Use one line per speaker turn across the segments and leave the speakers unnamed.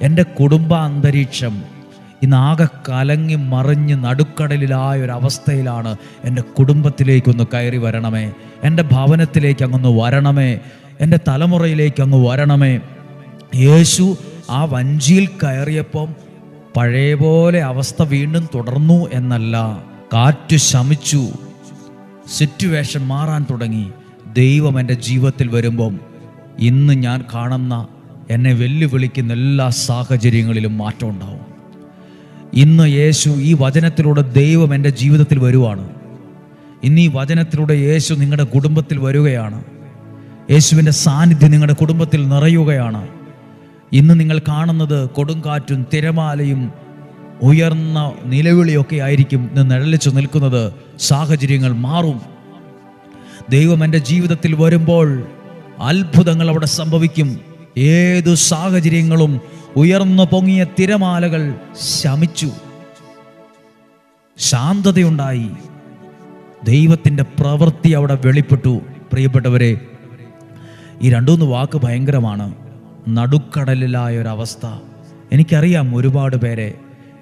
എൻ്റെ കുടുംബാന്തരീക്ഷം ഇന്നാകെ കലങ്ങി മറിഞ്ഞ് നടുക്കടലിലായ ഒരവസ്ഥയിലാണ്. എൻ്റെ കുടുംബത്തിലേക്കൊന്ന് കയറി വരണമേ, എൻ്റെ ഭവനത്തിലേക്ക് അങ്ങൊന്ന് വരണമേ, എൻ്റെ തലമുറയിലേക്ക് അങ്ങ് വരണമേ. യേശു ആ വഞ്ചിയിൽ കയറിയപ്പം പഴയ പോലെ അവസ്ഥ വീണ്ടും തുടർന്നു എന്നല്ല, കാറ്റ് ശമിച്ചു, സിറ്റുവേഷൻ മാറാൻ തുടങ്ങി. ദൈവം എൻ്റെ ജീവിതത്തിൽ വരുമ്പം ഇന്ന് ഞാൻ കാണുന്ന എന്നെ വെല്ലുവിളിക്കുന്ന എല്ലാ സാഹചര്യങ്ങളിലും മാറ്റം ഉണ്ടാവും. ഇന്ന് യേശു ഈ വചനത്തിലൂടെ ദൈവം എൻ്റെ ജീവിതത്തിൽ വരുവാണ്. ഇന്ന് ഈ വചനത്തിലൂടെ യേശു നിങ്ങളുടെ കുടുംബത്തിൽ വരികയാണ്. യേശുവിൻ്റെ സാന്നിധ്യം നിങ്ങളുടെ കുടുംബത്തിൽ നിറയുകയാണ്. ഇന്ന് നിങ്ങൾ കാണുന്നത് കൊടുങ്കാറ്റും തിരമാലയും ഉയർന്ന നിലവിളിയൊക്കെ ആയിരിക്കും ഇന്ന് നിഴലിച്ചു നിൽക്കുന്നത്. സാഹചര്യങ്ങൾ മാറും. ദൈവം എൻ്റെ ജീവിതത്തിൽ വരുമ്പോൾ അത്ഭുതങ്ങൾ അവിടെ സംഭവിക്കും. ഏതു സാഹചര്യങ്ങളും ഉയർന്നു പൊങ്ങിയ തിരമാലകൾ ശമിച്ചു, ശാന്തതയുണ്ടായി, ദൈവത്തിൻ്റെ പ്രവൃത്തി അവിടെ വെളിപ്പെട്ടു. പ്രിയപ്പെട്ടവരെ, ഈ രണ്ടൂന്ന് വാക്ക് ഭയങ്കരമാണ്. നടുക്കടലിലായ ഒരവസ്ഥ. എനിക്കറിയാം ഒരുപാട് പേരെ,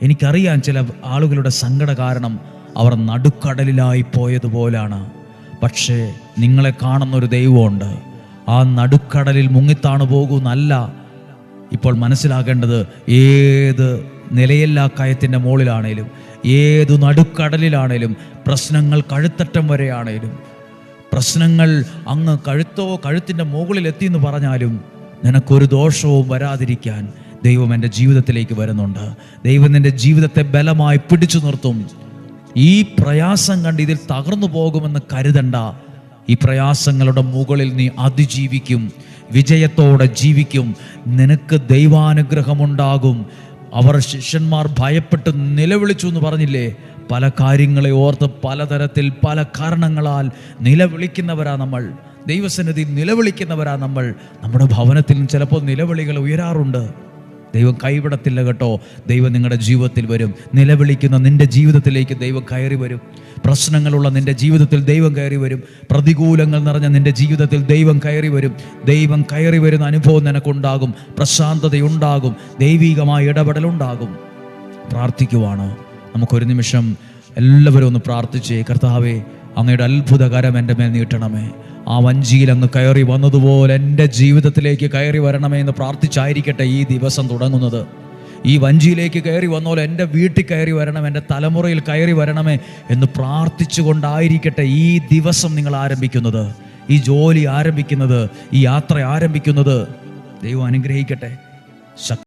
എനിക്കറിയാം ചില ആളുകളുടെ സങ്കട കാരണം അവർ നടുക്കടലിലായി പോയതുപോലാണ്. പക്ഷേ നിങ്ങളെ കാണുന്നൊരു ദൈവമുണ്ട്. ആ നടുക്കടലിൽ മുങ്ങിത്താണു പോകുന്നല്ല ഇപ്പോൾ മനസ്സിലാക്കേണ്ടത്. ഏത് നിലയില്ലാ കയത്തിൻ്റെ മുകളിലാണേലും, ഏതു നടുക്കടലിലാണേലും, പ്രശ്നങ്ങൾ കഴുത്തറ്റം വരെയാണേലും, പ്രശ്നങ്ങൾ അങ്ങ് കഴുത്തിൻ്റെ മുകളിൽ എത്തിയെന്ന് പറഞ്ഞാലും നിനക്കൊരു ദോഷവും വരാതിരിക്കാൻ ദൈവം എൻ്റെ ജീവിതത്തിലേക്ക് വരുന്നുണ്ട്. ദൈവം നിൻ്റെ ജീവിതത്തെ ബലമായി പിടിച്ചു നിർത്തും. ഈ പ്രയാസം കണ്ട് ഇതിൽ തകർന്നു പോകുമെന്ന് കരുതണ്ട. ഈ പ്രയാസങ്ങളുടെ മുകളിൽ നീ അതിജീവിക്കും, വിജയത്തോടെ ജീവിക്കും. നിനക്ക് ദൈവാനുഗ്രഹമുണ്ടാകും. അവർ ശിഷ്യന്മാർ ഭയപ്പെട്ട് നിലവിളിച്ചു എന്ന് പറഞ്ഞില്ലേ? പല കാര്യങ്ങളെ ഓർത്ത് പലതരത്തിൽ പല കാരണങ്ങളാൽ നിലവിളിക്കുന്നവരാ നമ്മൾ. ദൈവസന്നിധിയിൽ നിലവിളിക്കുന്നവരാ നമ്മൾ. നമ്മുടെ ഭവനത്തിൽ ചിലപ്പോൾ നിലവിളികൾ ഉയരാറുണ്ട്. ദൈവം കൈവിടത്തില്ല കേട്ടോ. ദൈവം നിങ്ങളുടെ ജീവിതത്തിൽ വരും. നിലവിളിക്കുന്ന നിൻ്റെ ജീവിതത്തിലേക്ക് ദൈവം കയറി വരും. പ്രശ്നങ്ങളുള്ള നിൻ്റെ ജീവിതത്തിൽ ദൈവം കയറി വരും. പ്രതികൂലങ്ങൾ നിറഞ്ഞ നിൻ്റെ ജീവിതത്തിൽ ദൈവം കയറി വരും. ദൈവം കയറി വരുന്ന അനുഭവം നിനക്കുണ്ടാകും. പ്രശാന്തതയുണ്ടാകും. ദൈവികമായ ഇടപെടലുണ്ടാകും. പ്രാർത്ഥിക്കുവാണ്. നമുക്കൊരു നിമിഷം എല്ലാവരും ഒന്ന് പ്രാർത്ഥിച്ചേ. കർത്താവേ, അങ്ങയുടെ അത്ഭുതകരം എൻ്റെ മേൽ നീട്ടണമേ. ആ വഞ്ചിയിൽ അങ്ങ് കയറി വന്നതുപോലെ എൻ്റെ ജീവിതത്തിലേക്ക് കയറി വരണമേ എന്ന് പ്രാർത്ഥിച്ചായിരിക്കട്ടെ ഈ ദിവസം തുടങ്ങുന്നത്. ഈ വഞ്ചിയിലേക്ക് കയറി വന്നോലെ എൻ്റെ വീട്ടിൽ കയറി വരണം, എൻ്റെ തലമുറയിൽ കയറി വരണമേ എന്ന് പ്രാർത്ഥിച്ചുകൊണ്ടായിരിക്കട്ടെ ഈ ദിവസം നിങ്ങൾ ആരംഭിക്കുന്നത്, ഈ ജോലി ആരംഭിക്കുന്നത്, ഈ യാത്ര ആരംഭിക്കുന്നത്. ദൈവം അനുഗ്രഹിക്കട്ടെ.